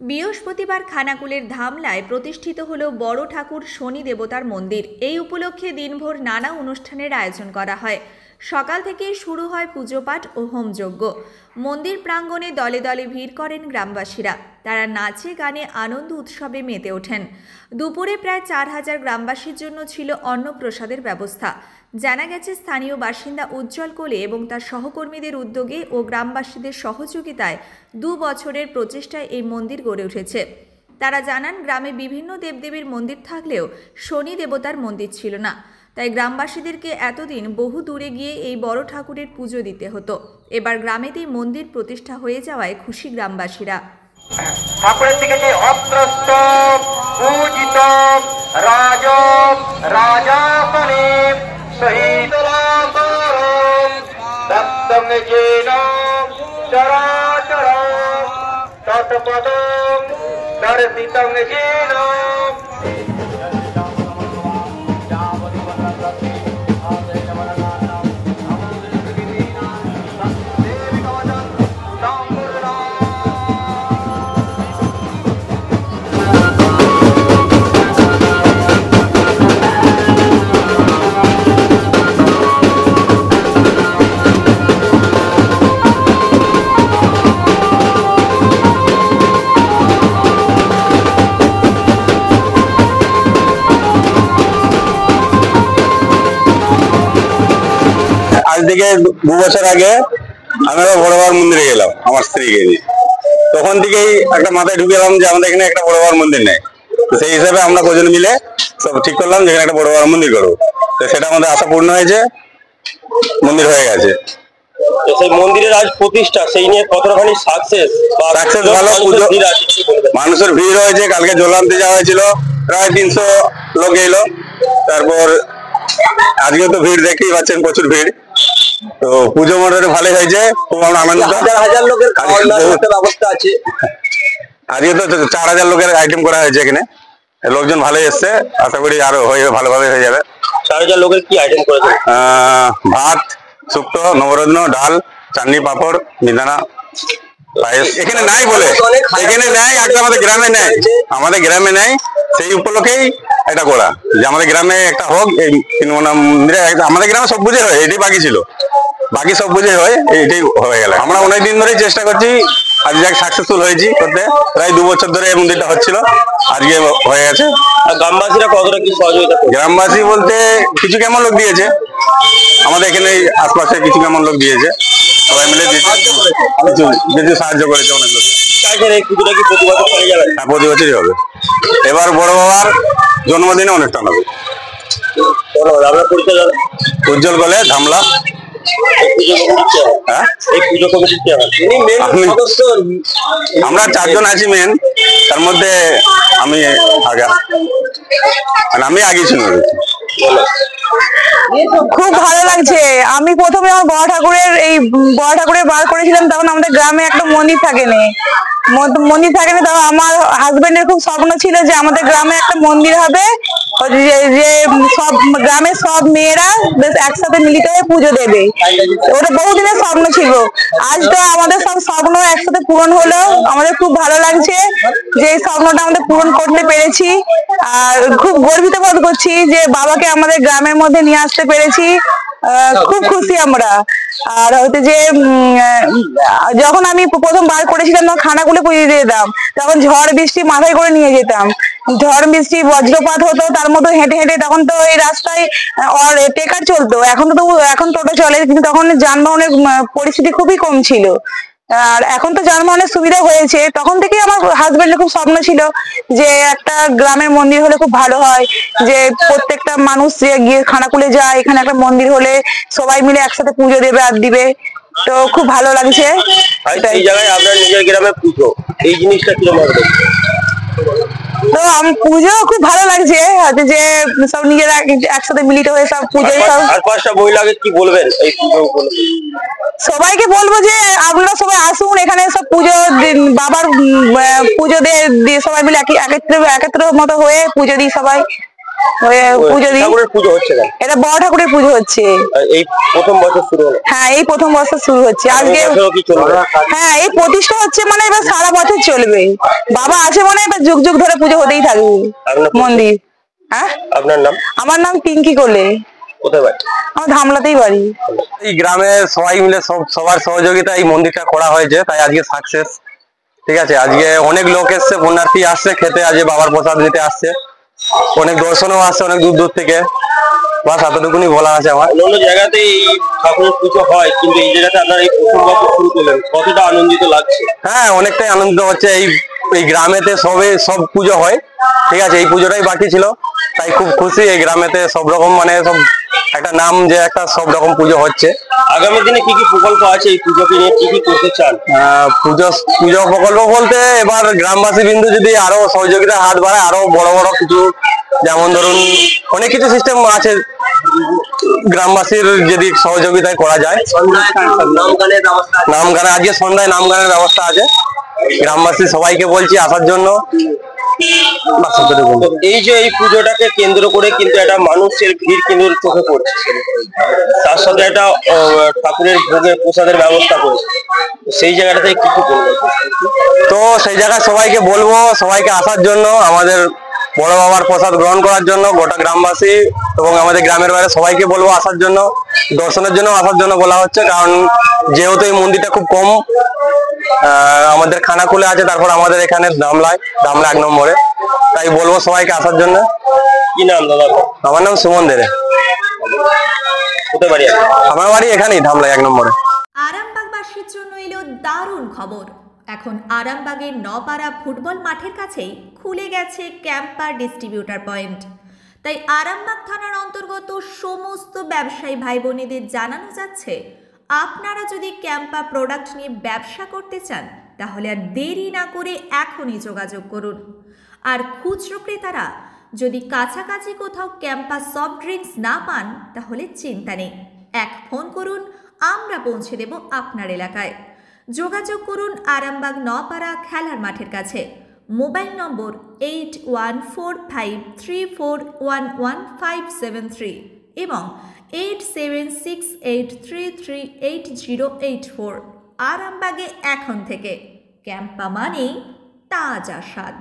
বৃহস্পতিবার খানাকুলের ধামলায় প্রতিষ্ঠিত হল বড় ঠাকুর শনি দেবতার মন্দির। এই উপলক্ষে দিনভর নানা অনুষ্ঠানের আয়োজন করা হয়। সকাল থেকেই শুরু হয় পুজোপাঠ ও হোমযজ্ঞ। মন্দির প্রাঙ্গণে দলে দলে ভিড় করেন গ্রামবাসীরা। তারা নাচে গানে আনন্দ উৎসবে মেতে ওঠেন। দুপুরে প্রায় 4000 গ্রামবাসীর জন্য ছিল অন্নপ্রসাদের ব্যবস্থা। জানা গেছে, স্থানীয় বাসিন্দা উজ্জ্বল কোলে এবং তার সহকর্মীদের উদ্যোগে ও গ্রামবাসীদের সহযোগিতায় 2 বছরের প্রচেষ্টায় এই মন্দির গড়ে উঠেছে। তারা জানান, গ্রামে বিভিন্ন দেবদেবীর মন্দির থাকলেও শনি দেবতার মন্দির ছিল না। তাই গ্রামবাসীদেরকে এতদিন বহু দূরে গিয়ে এই বড় ঠাকুরের পুজো দিতে হতো। এবার গ্রামেতেই মন্দির প্রতিষ্ঠা হয়ে যাওয়ায় খুশি গ্রামবাসীরা। ঠাকুরের দিকে যে অত্রস্ত পূজিত রাজ রাজাসনে সহিতলাকরম দত্তং যেন চরাচরম তৎপদং দর্শিতং যেন। আজ থেকে 2 বছর আগে আমরা বড় বাবার মন্দিরে গেলাম আমার স্ত্রীকে নিয়ে। তখন থেকেই একটা মাথায় ঢুকে গেলাম যে আমাদের এখানে একটা বড় বাবার মন্দির নেই। তো সেই হিসাবে আমরা কজন মিলে সব ঠিক করলাম যে এখানে একটা বড় বাবার মন্দির করবো। তো সেটা আমাদের আশা পূর্ণ হয়েছে, মন্দির হয়ে গেছে। সেই মন্দিরের আজ প্রতিষ্ঠা, সেই নিয়ে কতখানি সাকসেস ভালো। মানুষের ভিড় হয়েছে। কালকে জল আনতে যাওয়া হয়েছিল, প্রায় 300 লোক এলো। তারপর আজকে তো ভিড় দেখতেই পাচ্ছেন, প্রচুর ভিড়। তো পুজো মোটামুটি ভালোই হয়েছে, খুব আমরা আনন্দিত। হাজার লোকের ব্যবস্থা আছে। আজকে তো 4000 লোকের আইটেম করা হয়েছে এখানে। লোকজন ভালোই এসছে, আশা করি আরো ভালোভাবে হয়ে যাবে। 4000 লোকের কি আইটেম করেছে? ভাত, শুক্তো, নবরত্ন, ডাল, চাটনি, পাঁপড়, মিহিদানা, পায়েস। এখানে নাই বলে, এখানে নেয়, একটা আমাদের গ্রামে নেয়, আমাদের গ্রামে নেয়। সেই উপলক্ষেই এটা করা যে আমাদের গ্রামে একটা হোক। এই মন্দিরে আমাদের গ্রামে সব বুঝে হয়, এটাই বাকি ছিল, বাকি সব বুঝে হয়, এইটাই হয়ে গেল। আমরা অনেকদিন ধরেই চেষ্টা করছি, আজ যাক সাকসেসফুল হয়েছি করতে। প্রায় 2 বছর ধরে এই মন্দিরটা হচ্ছিল, আজকে হয়ে গেছে। আর গ্রামবাসীরা কতটা কি সহযোগিতা? গ্রামবাসী বলতে কিছু কেমন লোক দিয়েছে, আমাদের এখানে আশপাশে কিছু কেমন লোক দিয়েছে, সবাই মিলে কিছু সাহায্য করেছে অনেক লোক। এই পুজোটা কি প্রতি বছর হয়ে যাবে? হ্যাঁ, প্রতি বছরই হবে। এবার বড় বাবার জন্মদিনে অনুষ্ঠান হবে। আপনার পরিচয়? উজ্জ্বল কোলে, ধামলা। আমরা 4 জন আছি মেন, তার মধ্যে আমি আগে ছিল। খুব ভালো লাগছে। আমি প্রথমে আমার বড় ঠাকুরের বার করেছিলাম, তখন আমাদের গ্রামে একটা মন্দির থাকেনি। তখন আমার হাজবেন্ডের খুব স্বপ্ন ছিল যে আমাদের গ্রামে একটা মন্দির হবে, যে সব গ্রামের সব মেয়েরা বেশ একসাথে মিলিত হয়ে পুজো দেবে। ওটা বহুদিনের স্বপ্ন ছিল। আজ তো আমাদের সব স্বপ্ন একসাথে পূরণ হলো। আমাদের খুব ভালো লাগছে যে এই স্বপ্নটা আমাদের পূরণ করতে পেরেছি। আর খুব গর্বিত বোধ করছি যে বাবাকে আমাদের গ্রামের মধ্যে নিয়ে আসতে পেরেছি। খুব খুশি আমরা। আর হয়তো যে যখন আমি প্রথম বার করেছিলাম তখন খানাকুলে পুজো দিয়ে যেতাম, তখন ঝড় বৃষ্টি মাথায় করে নিয়ে যেতাম। ঝড় বৃষ্টি বজ্রপাত হতো, তার মতো হেঁটে হেঁটে, তখন তো এই রাস্তায় টেকার চলতো। এখন টোটো চলে, কিন্তু তখন যানবাহনের পরিস্থিতি খুবই কম ছিল। আর এখন তো যানবাহনের সুবিধা হয়েছে। তখন থেকেই আমার হাজবেন্ডের খুব স্বপ্ন ছিল যে একটা গ্রামের মন্দির হলে খুব ভালো হয়, যে প্রত্যেকটা মানুষ যে গিয়ে খানাকুলে যায়, এখানে একটা মন্দির হলে সবাই মিলে একসাথে পুজো দেবে আর দিবে। তো খুব ভালো লাগছে। এই জায়গায় আপনার নিজের গ্রামে পুজো, এই জিনিসটা কিরকম? তো পুজো খুব ভালো লাগছে যে সব নিজেরা একসাথে মিলিত হয়ে সব পুজো। আর 5টা বই লাগে, কি বলবেন এই পুজো? সবাইকে বলবো যে আপনারা সবাই আসুন এখানে, সব পুজো বাবার পুজো দিয়ে সবাই মিলে একত্র মতো হয়ে পুজো দিই সবাই। পুজো দিই। ঠাকুরের পুজো হচ্ছে না, এটা বড় ঠাকুরের পুজো হচ্ছে। এই প্রথম বছর শুরু হলো? হ্যাঁ, এই প্রথম বছর শুরু হচ্ছে আজকে। কি চলবে? হ্যাঁ, এই প্রতিষ্ঠা হচ্ছে মানে এবার সারা বছর চলবে। বাবা আছে মানে এবার যুগ যুগ ধরে পুজো হতেই থাকবে মন্দির। হ্যাঁ, আপনার নাম? আমার নাম পিঙ্কি কোলে। কোথায় বাড়ি? আমার ধামলাতেই বাড়ি। এই গ্রামে সবাই মিলে সবার সহযোগিতা এই মন্দিরটা করা হয়েছে, তাই আজকে সাকসেস। ঠিক আছে, আজকে অনেক লোক এসছে, পুণ্যার্থী আসছে খেতে, আজকে বাবার প্রসাদ নিতে আসছে, অনেক দর্শনও আসছে অনেক দূর দূর থেকে। বাস এতটুকুনি বলা আছে আমার। অন্য জায়গাতে এই ঠাকুরের পুজো হয়, কিন্তু এই জায়গাতে আপনারা এই প্রথম বছর শুরু করলেন, কতটা আনন্দিত লাগছে? হ্যাঁ, অনেকটাই আনন্দ হচ্ছে। এই গ্রামেতে সব পুজো হয়, ঠিক আছে, এই পুজোটাই বাকি ছিল, তাই খুব খুশি। এই গ্রামেতে সব রকম মানে সব একটা নাম যে একটা সব রকম পুজো হচ্ছে। আগামী দিনে কি কি প্রকল্প আছে এই পুজোকে নিয়ে, কি কি করতে চান? পুজো প্রকল্প বলতে এবার গ্রামবাসী বিন্দু যদি আরো সহযোগিতার হাত বাড়ায়, আরো বড় বড় কিছু, যেমন ধরুন অনেক কিছু সিস্টেম আছে গ্রামবাসীর যদি সহযোগিতায় করা যায়। নাম গানে আজকে সন্ধ্যায় নাম গানের ব্যবস্থা আছে, গ্রামবাসী সবাইকে বলছি আসার জন্য। এই যে এই পুজোটাকে কেন্দ্র করে কিন্তু একটা মানুষের ভিড় কিন্তু চোখে পড়ছে, তার সাথে একটা ঠাকুরের ভোগের প্রসাদের ব্যবস্থা করেছে, সেই জায়গাটাতে কি কি করবে? তো সেই জায়গায় সবাইকে বলবো সবাইকে আসার জন্য, আমাদের বড় বাবার প্রসাদ গ্রহণ করার জন্য। গোটা গ্রামবাসী এবং আমাদের গ্রামের বাইরে সবাইকে বলবো আসার জন্য, দর্শনের জন্য আসার জন্য বলা হচ্ছে। কারণ যেহেতু এই মন্দিরটা খুব কম, আমাদের খানাকুলে আছে, তারপর আমাদের এখানে ধামলা 1 নম্বরে, তাই বলবো সবাইকে আসার জন্য। কি নাম দাদা? আমার নাম সুমন দেরে। কোথায় বাড়ি? আমার বাড়ি এখানেই ধামলা 1 নম্বরে। আরামবাগবাসীর জন্য এলো দারুণ খবর। এখন আরামবাগের নপাড়া ফুটবল মাঠের কাছেই খুলে গেছে ক্যাম্পা ডিস্ট্রিবিউটার পয়েন্ট। তাই আরামবাগ থানার অন্তর্গত সমস্ত ব্যবসায়ী ভাই বোনেদের জানানো যাচ্ছে, আপনারা যদি ক্যাম্পা প্রোডাক্ট নিয়ে ব্যবসা করতে চান তাহলে আর দেরি না করে এখনই যোগাযোগ করুন। আর খুচরো ক্রেতারা যদি কাছাকাছি কোথাও ক্যাম্পা সফট ড্রিঙ্কস না পান তাহলে চিন্তা নেই, এক ফোন করুন, আমরা পৌঁছে দেব আপনার এলাকায়। যোগাযোগ করুন আরামবাগ নপাড়া খেলার মাঠের কাছে। মোবাইল নম্বর 814534115573 এবং 8768338084। আরামবাগে এখন থেকে ক্যাম্পা মানেই তাজা স্বাদ।